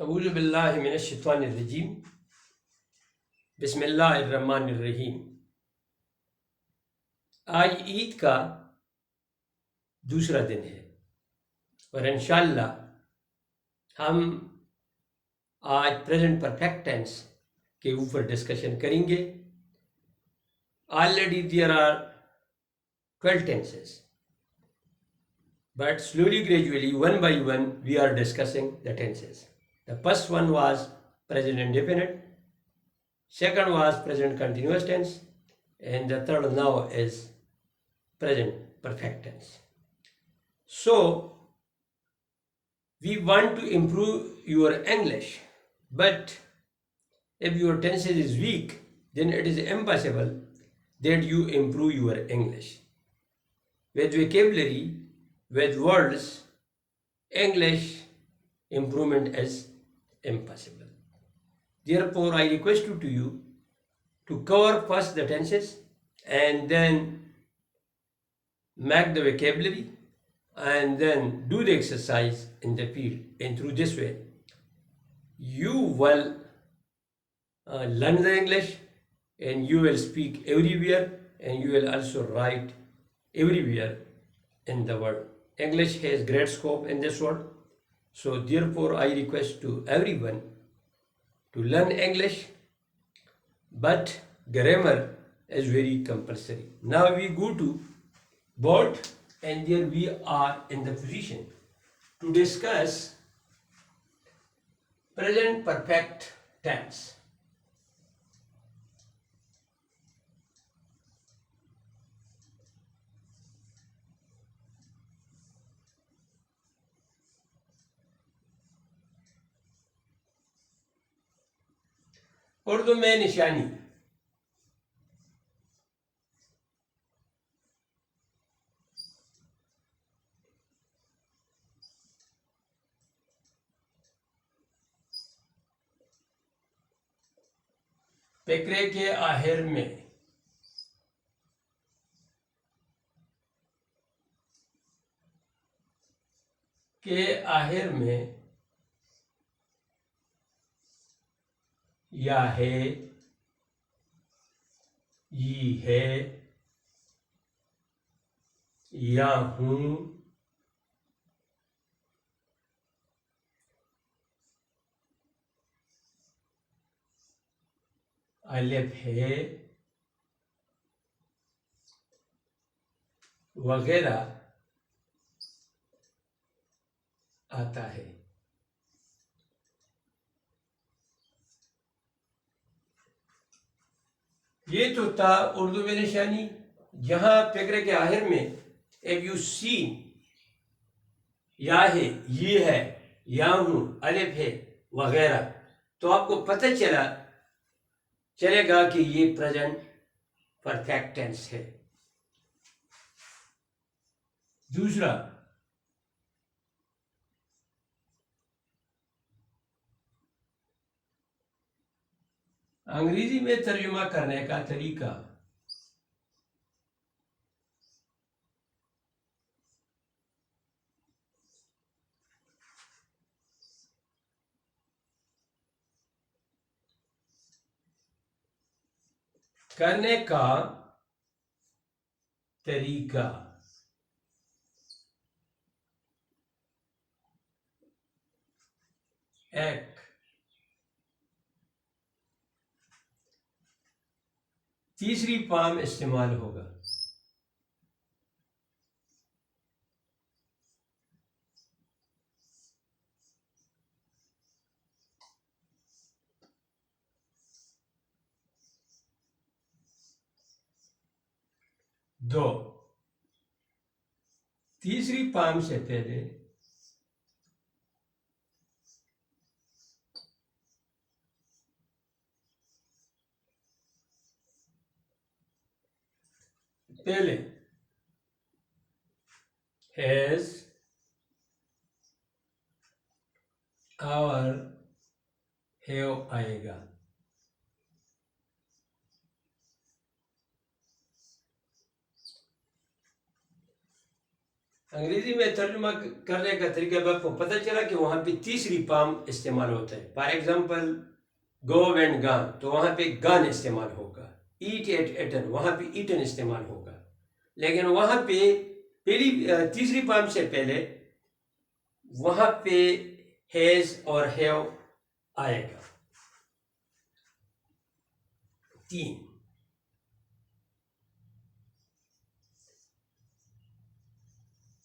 अऊज़ु बिल्लाहि मिनश शैतानिर रजीम बिस्मिल्लाहिर्रहमानिर्रहीम। आज ईद का दूसरा दिन है और इंशाअल्लाह हम आज प्रेजेंट परफेक्ट टेंस के ऊपर डिस्कशन करेंगे। Already there are 12 tenses, but slowly, gradually, one by one, we are discussing the tenses. The first one was present indefinite, second was present continuous tense, and the third now is present perfect tense. So, we want to improve your English, but if your tenses is weak, then it is impossible that you improve your English. With vocabulary, with words, English improvement is impossible. Therefore, I request you to cover first the tenses and then make the vocabulary and then do the exercise in the field. And through this way, you will learn the English and you will speak everywhere and you will also write everywhere in the world. English has great scope in this world. So therefore, I request to everyone to learn English, but grammar is very compulsory. Now we go to board and there we are in the position to discuss present perfect tense. Urdu में निशानी फिक्रे के आखिर में या है, ये है, या हूं, अलिफ है वगैरह आता है। ये तो था उर्दू में निशानी, जहां फिक्रे के आखिर में इफ यू सी या है, ये है, या हूं, अलिफ है वगैरह, तो आपको पता चलेगा कि ये प्रेजेंट परफेक्ट टेंस है। दूसरा, अंग्रेजी में तर्जुमा करने का तरीका। करने का तरीका एक, तीसरी फॉर्म इस्तेमाल होगा। दो, तीसरी फॉर्म से पहले हैज, और हैव आएगा। अंग्रेजी में तर्जुमा करने का तरीका आपको पता चला कि वहाँ पे तीसरी पाम इस्तेमाल होता है। फॉर एग्जांपल गो एंड गान, तो वहाँ पे गान इस्तेमाल होगा। ईट एट एटन, वहाँ पे ईटन इस्तेमाल होगा। लेकिन वहाँ पे तीसरी पाम से पहले वहाँ पे हैज और हैव आएगा। 3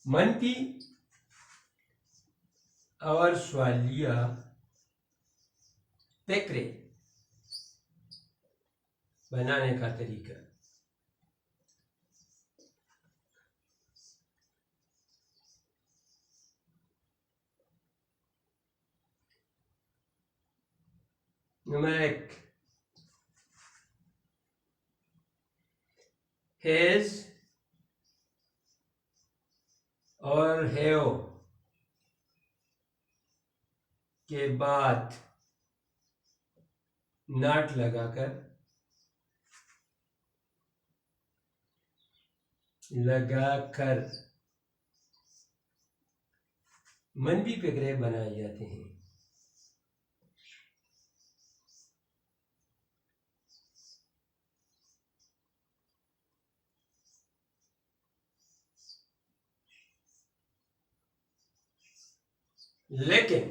मनपी और स्वालिया पेकरे बनाने का तरीका। नंबर 1, हैज और हैव के बाद नॉट लगाकर मनपी पेकरे बनाए जाते हैं। लेकिन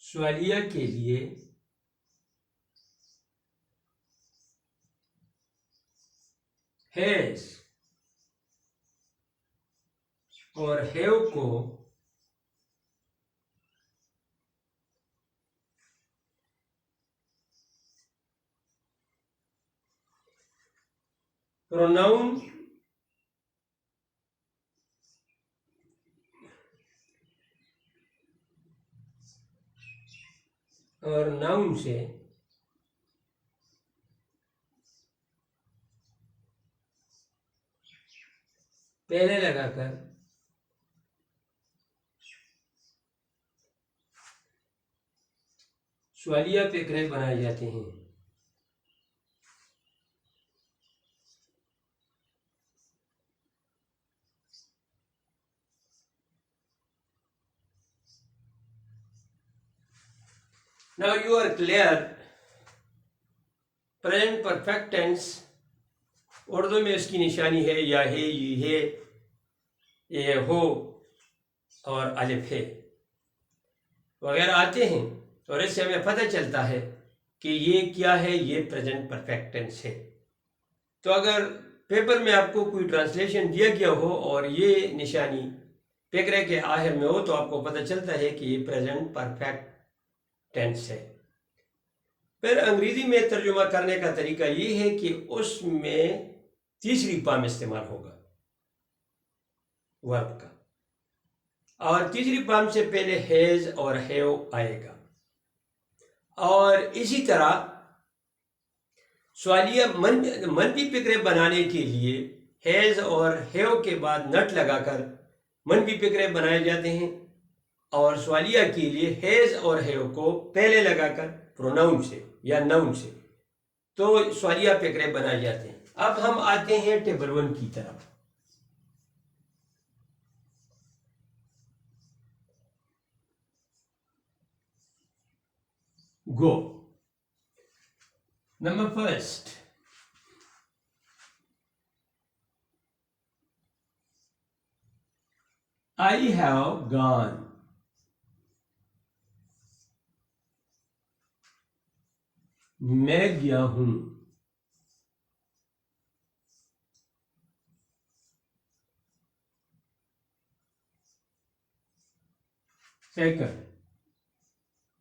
स्वालिया के लिए हैज और हैव को प्रोनाउन और नाउन से पहले लगाकर स्वालिया पेकरे बनाए जाते हैं। Now you are clear, present perfect tense Urdu में इसकी निशानी है या है, ये हो और अलिफ है वगैरह आते हैं, और इससे हमें पता चलता है कि ये क्या है, ये प्रेजेंट परफेक्ट टेंस है। तो अगर पेपर में आपको कोई ट्रांसलेशन दिया गया हो और ये निशानी पेकरे के आखिर में हो, तो आपको पता चलता है कि ये प्रेजेंट परफेक्ट टेंस है। फिर अंग्रेजी में तर्जुमा करने का तरीका ये है कि उसमें तीसरी पाम इस्तेमाल होगा वर्ब का, और तीसरी पाम से पहले हैज और हैव आएगा। और इसी तरह स्वालिया मनपी पेकरे बनाने के लिए हैज और हैव के बाद नट लगाकर मनपी पेकरे बनाए जाते हैं, और स्वालिया के लिए हैज और हैव को पहले लगाकर प्रोनाउन से या नाउन से तो स्वालिया पेकरे बनाए जाते हैं। अब हम आते हैं टेबल 1 की तरफ। Go. Number first, I have gone. मैं गया हूं। Second,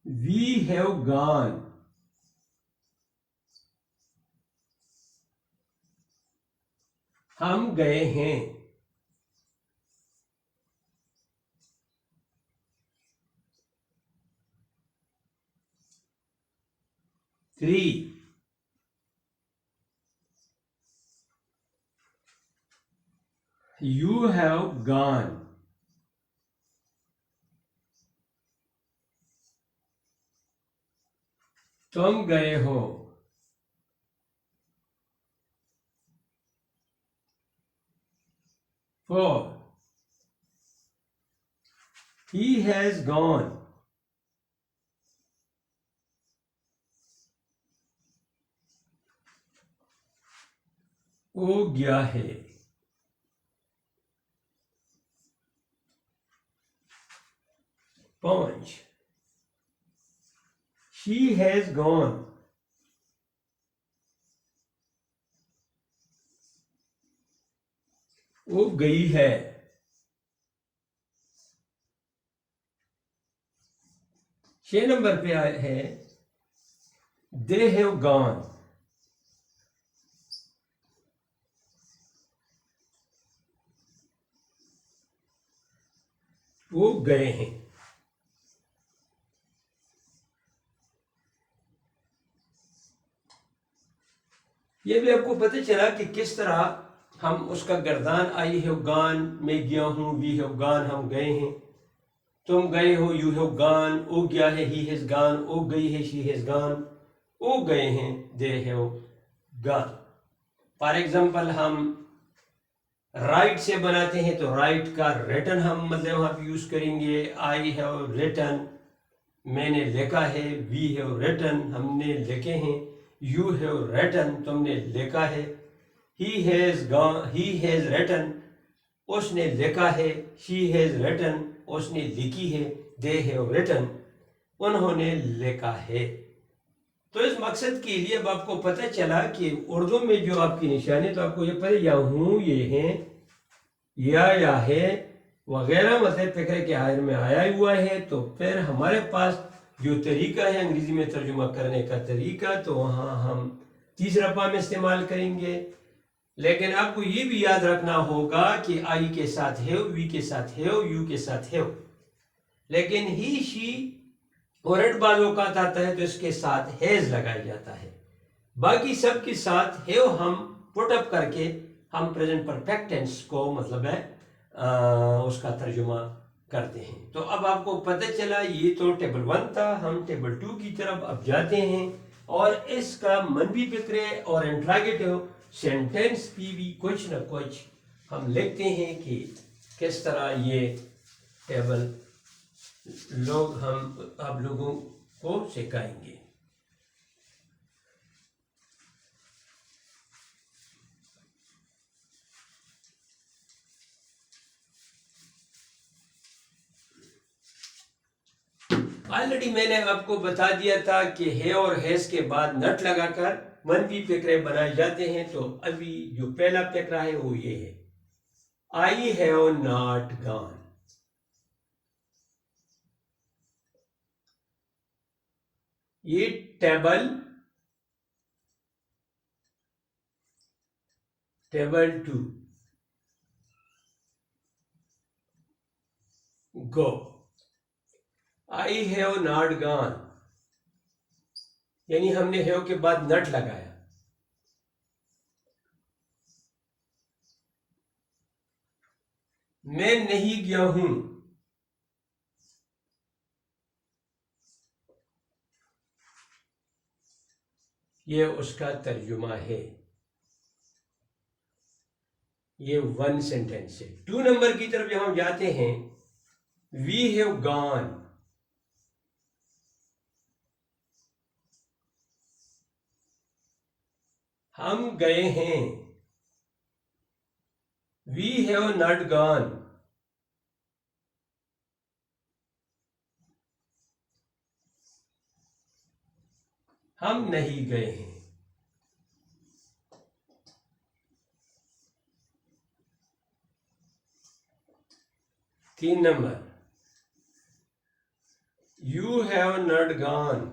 we have gone. हम गए हैं। Three, you have gone. तुम गए हो। 4. He has gone. वो गया है. 5. She has gone. वो गई है. 6 नंबर पे है they have gone. वो गए हैं. ये भी आपको पता चला कि किस तरह हम उसका गर्दान आई हैव गॉन, मैं गया हूँ, वी हैव गॉन, हम गए हैं, तुम गए हो, यू हैव गॉन, वो गया है, ही हैज गॉन, वो गई है, शी हैज गॉन, वो गए हैं, they have gone. For example हम राइट से बनाते हैं तो राइट का रिटन हम मतलब वहाँ पे यूज करेंगे. आई हैव रिटन, मैंने लिखा है. वी हैव रिटन, हमने लिखे हैं. यू हैव रिटन, तुमने लिखा है. He has gone, he has written, उसने लिखा है. शी हैज रिटन, उसने लिखी है. दे हैव रिटन, उन्होंने लिखा है. तो इस मकसद के लिए अब आपको पता चला कि उर्दू में जो आपकी निशानी, तो आपको ये पता या हूँ, ये हैं, या है वगैरह, मतलब फिक्र के आखिर में आया हुआ है. तो फिर हमारे पास जो तरीका है अंग्रेजी में तर्जुमा करने का तरीका, तो वहाँ हम तीसरा पाम इस्तेमाल करेंगे. लेकिन आपको ये भी याद रखना होगा कि आई के साथ है, वी के साथ है, यू के साथ है, लेकिन ही, शी और एट बाज औकात आता है तो इसके साथ हैज लगाया जाता है. बाकी सब के साथ है हम पुट अप करके हम प्रेजेंट परफेक्ट टेंस को मतलब है उसका तर्जुमा करते हैं. तो अब आपको पता चला, ये तो टेबल 1 था. हम टेबल 2 की तरफ अब जाते हैं और इसका मनफी फिक्रे और इंट्रागेटिव सेंटेंस भी कुछ न कुछ हम लिखते हैं कि किस तरह ये टेबल लोग हम आप लोगों को सिखाएंगे. ऑलरेडी मैंने आपको बता दिया था कि है और हैज के बाद नट लगाकर मनफी फिक्रे बनाए जाते हैं. तो अभी जो पहला फिक्रा है वो ये है, आई हैव नॉट गॉन. ये table 2 go. I have not gone यानी हमने हैव के बाद नट लगाया. मैं नहीं गया हूं, ये उसका तर्जुमा है. ये 1 सेंटेंस है. 2 नंबर की तरफ जब हम जाते हैं, वी हैव गॉन, हम गए हैं. वी हैव नॉट गॉन, हम नहीं गए हैं. 3 number, you have not gone,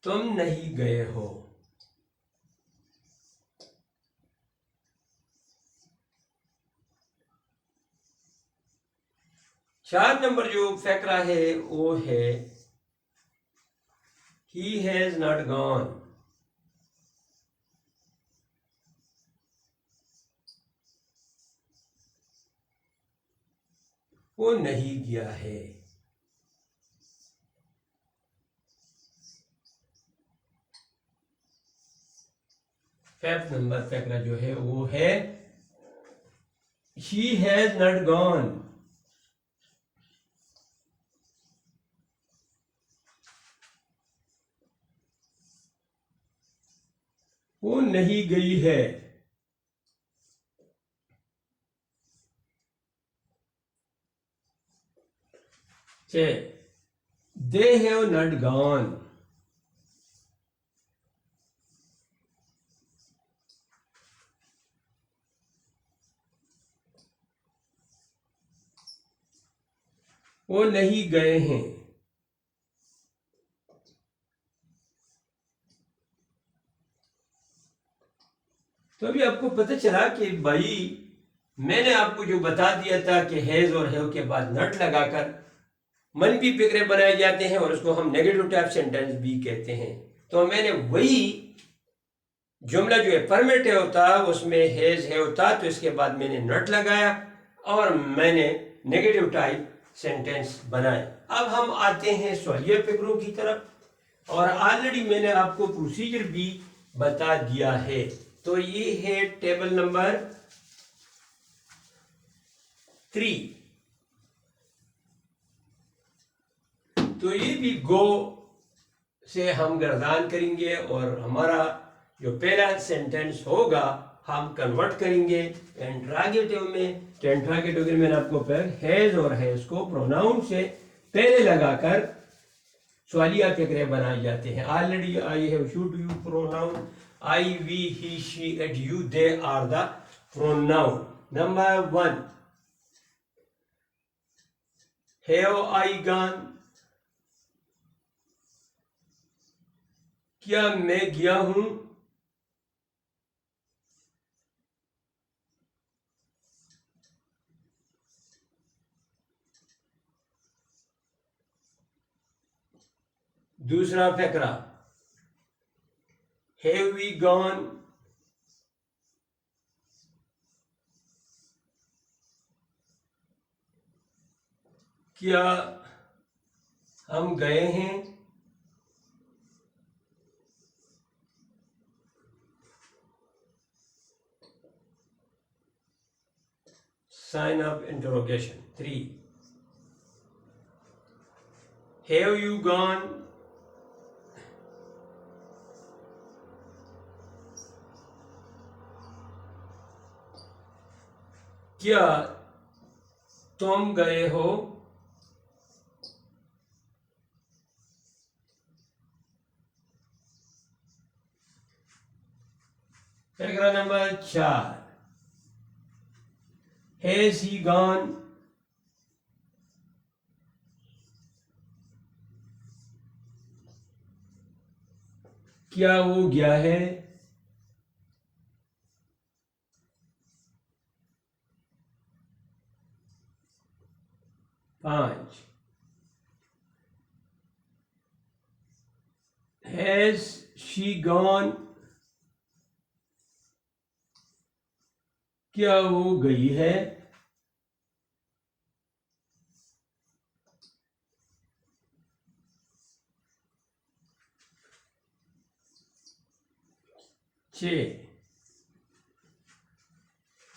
तुम नहीं गए हो. 4 नंबर जो फैक्रा है वो है, ही हैज नॉट गॉन, वो नहीं गया है. 5th नंबर फैक्रा जो है वो है शी हैज नॉट गॉन। वो नहीं गई है। They have not gone. वो नहीं गए हैं। तो अभी आपको पता चला कि भाई मैंने आपको जो बता दिया था कि हैज और हैव के बाद नट लगाकर मनफी फिक्रे बनाए जाते हैं और उसको हम नेगेटिव टाइप सेंटेंस भी कहते हैं। तो मैंने वही जुमला जो अफर्मेटिव होता उसमें हैज है होता, तो इसके बाद मैंने नट लगाया और मैंने नेगेटिव टाइप सेंटेंस बनाए। अब हम आते हैं सवालिया फिक्रों की तरफ और ऑलरेडी मैंने आपको प्रोसीजर भी बता दिया है। तो ये है टेबल नंबर 3। तो ये भी गो से हम गर्दान करेंगे और हमारा जो पहला सेंटेंस होगा हम कन्वर्ट करेंगे इंट्रागेटिव में। तो इंट्रागेटिव में मैंने आपको हैज और हैज को प्रोनाउन से पहले लगाकर सवालिया फिक्रे बनाए जाते हैं। Already I have, should, you pronoun, I, we, he, she, it, you, they are the pronoun. Number 1, have I gone, क्या मैं गया हूं। दूसरा फकरा, हैव वी गॉन, क्या हम गए हैं। Sign of interrogation. 3, have you gone, क्या तुम गए हो। Paragraph number 4, has he gone, क्या वो गया है। 5, हैज शी गॉन, क्या वो गई है। 6,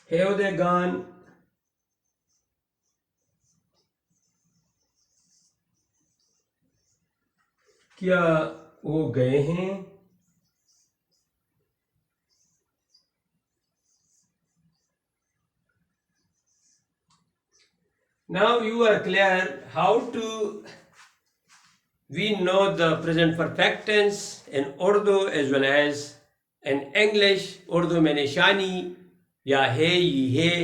हैव दे गॉन, क्या वो गए हैं। 'Now you are clear how to we know the present perfect tense in Urdu as well as in English। Urdu में निशानी या है, ये है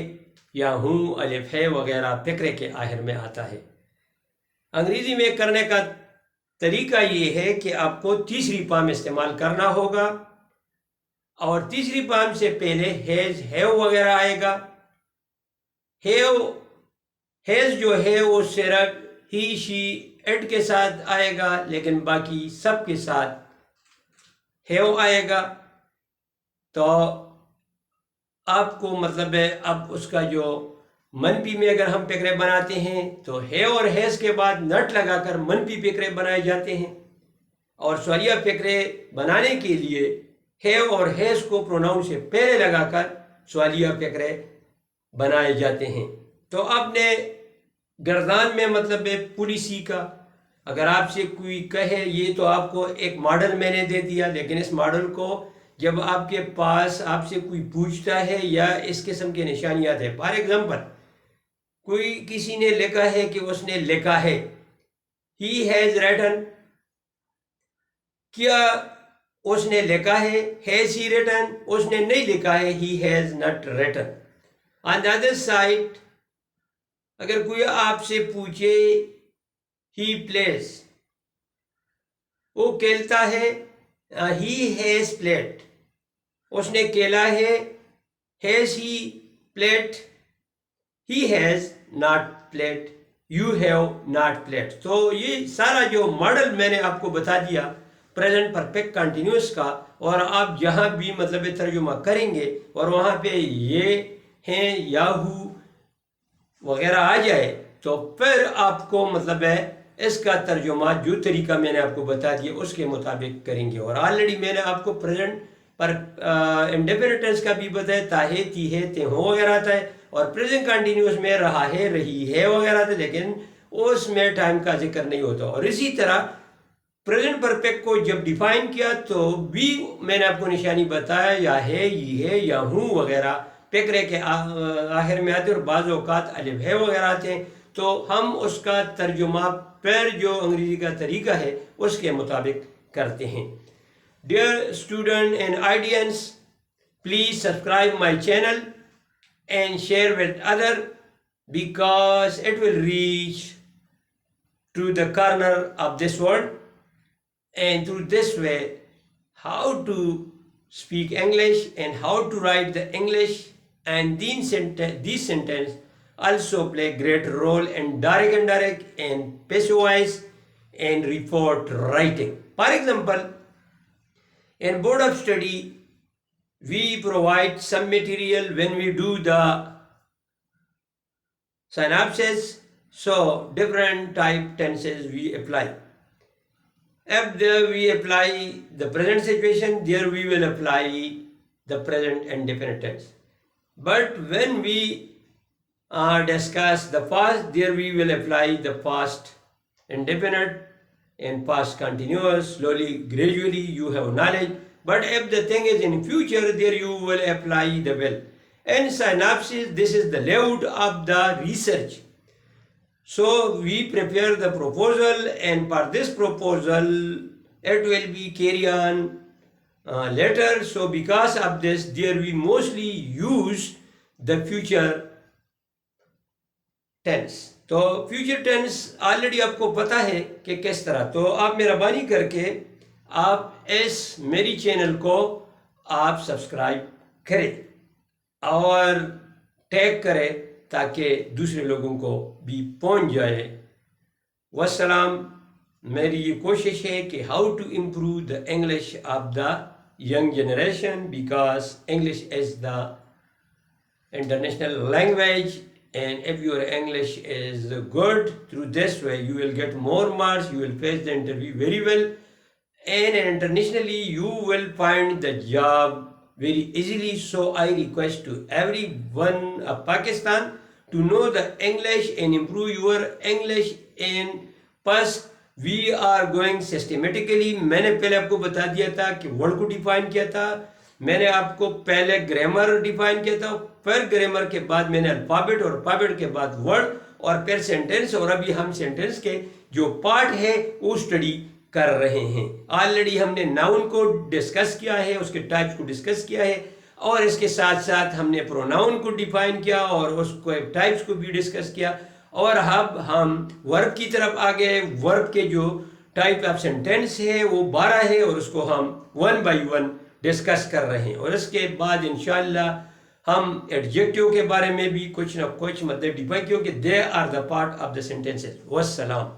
या हूँ, अलिफ है वगैरह फिक्रे के आखिर में आता है। अंग्रेजी में करने का तरीका ये है कि आपको तीसरी पाम इस्तेमाल करना होगा और तीसरी पाम से पहले हैज, हैव वगैरह आएगा। हैज जो है वो सिर्फ ही, शी, इट के साथ आएगा, लेकिन बाकी सब के साथ हैव आएगा। तो आपको मतलब है अब उसका जो मनफी में अगर हम फिक्रे बनाते हैं तो है और हैज के बाद नट लगाकर मनफी फिक्रे बनाए जाते हैं। और सवालिया फिक्रे बनाने के लिए हैव और हैज को प्रोनाउन से पहले लगाकर सवालिया फकरे बनाए जाते हैं। तो आपने गर्दान में मतलब है पुलिसी का, अगर आपसे कोई कहे ये तो आपको एक मॉडल मैंने दे दिया, लेकिन इस मॉडल को जब आपके पास आपसे कोई पूछता है या इस किस्म के निशानियात है, फॉर एग्जांपल कोई किसी ने लिखा है कि उसने लिखा है ही हैज़ रिटन, क्या उसने लिखा है? Has he written? उसने नहीं लिखा है, he has not written. On the other side अगर कोई आपसे पूछे ही प्लेस, वो खेलता है, ही हैज़ प्लेड, उसने खेला है, has he played, he has not played, you have not played. तो ये सारा जो मॉडल मैंने आपको बता दिया प्रेजेंट परफेक्ट कंटिन्यूस का, और आप जहाँ भी मतलब तर्जुमा करेंगे और वहाँ पे ये हैं याहू वगैरह आ जाए तो फिर आपको मतलब है इसका तर्जुमा जो तरीका मैंने आपको बता दिया उसके मुताबिक करेंगे। और ऑलरेडी मैंने आपको प्रेजेंट पर इंडेफिनिट टेंस का भी बताया, ताहे तीहे ते हो वगैरह आता है, और प्रेजेंट कंटिन्यूस में रहा है रही है वगैरह था, लेकिन उसमें टाइम का जिक्र नहीं होता। और इसी तरह प्रेजेंट परफेक्ट को जब डिफाइन किया तो भी मैंने आपको निशानी बताया, या है, ये है, या हूँ वगैरह पेकरे के आखिर में आते और बाज़ औक़ात अलिफ है वगैरह आते हैं, तो हम उसका तर्जुमा फिर जो अंग्रेज़ी का तरीका है उसके मुताबिक करते हैं। Dear student and audience, please subscribe my channel and share with other, because it will reach to the corner of this world, and through this way how to speak English and how to write the English, and these sentences also play great role in direct, indirect and passive voice and report writing. For example, in board of study we provide some material when we do the synopsis, so different type tenses we apply. If there we apply the present situation, there we will apply the present indefinite tense. But when we discuss the past, there we will apply the past indefinite and past continuous. Slowly, gradually you have knowledge. But if the thing is in future, there you will apply the will. In synopsis, this is the layout of the research. So we prepare the proposal, and for this proposal, it will be carry on later. So because of this, there we mostly use the future tense. तो future tense already आपको पता है कि किस तरह, तो आप मेहरबानी करके आप इस मेरी चैनल को आप सब्सक्राइब करें और टैग करें ताकि दूसरे लोगों को भी पहुंच जाए। वस्सलाम। मेरी ये कोशिश है कि how to improve the English of the young generation, because English is the international language, and if your English is good, through this way you will get more marks, you will face the interview very well, and internationally you will find the job very easily. So I request to everyone of Pakistan to know the English and improve your English. And first we are going systematically. मैंने पहले आपको बता दिया था कि word को define किया था, मैंने आपको पहले ग्रामर डिफाइन किया था, फिर ग्रामर के बाद मैंने अल्फाबेट, और अल्फाबेट के बाद वर्ड, और फिर सेंटेंस, और अभी हम सेंटेंस के जो पार्ट है वो स्टडी कर रहे हैं। ऑलरेडी हमने नाउन को डिस्कस किया है, उसके टाइप्स को डिस्कस किया है, और इसके साथ साथ हमने प्रोनाउन को डिफाइन किया और उसको टाइप्स को भी डिस्कस किया। और अब हम वर्ब की तरफ आ गए। वर्ब के जो टाइप ऑफ सेंटेंस है वो 12 है, और उसको हम 1 बाई 1 डिस्कस कर रहे हैं। और इसके बाद इंशाअल्लाह हम एडजेक्टिव के बारे में भी कुछ ना कुछ मतलब डिफाइन, क्योंकि they are the part of the sentences. वस्सलाम।